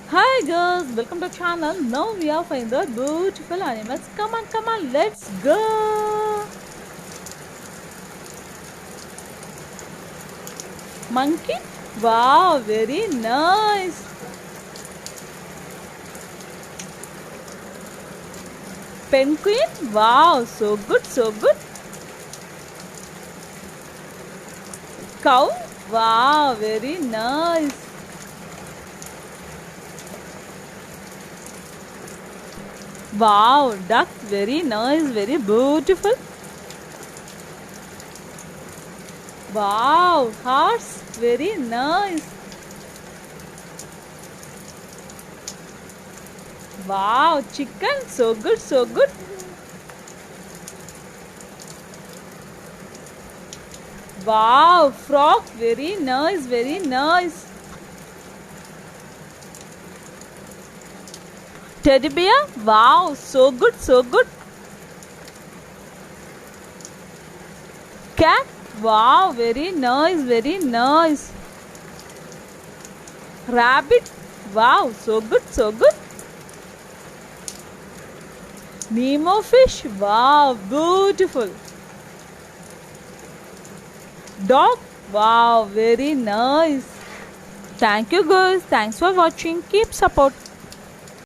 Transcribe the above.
Hi girls, welcome to channel. Now we are finding the beautiful animals. Come on, let's go. Monkey? Wow, very nice. Penguin? Wow, so good, so good. Cow? Wow, very nice. Wow, duck, very nice, very beautiful. Wow, horse, very nice. Wow, chicken, so good, so good. Wow, frog, very nice, very nice. Teddy bear, wow, so good, so good. Cat, wow, very nice, very nice. Rabbit, wow, so good, so good. Nemo fish, wow, beautiful. Dog, wow, very nice. Thank you guys, thanks for watching, keep support.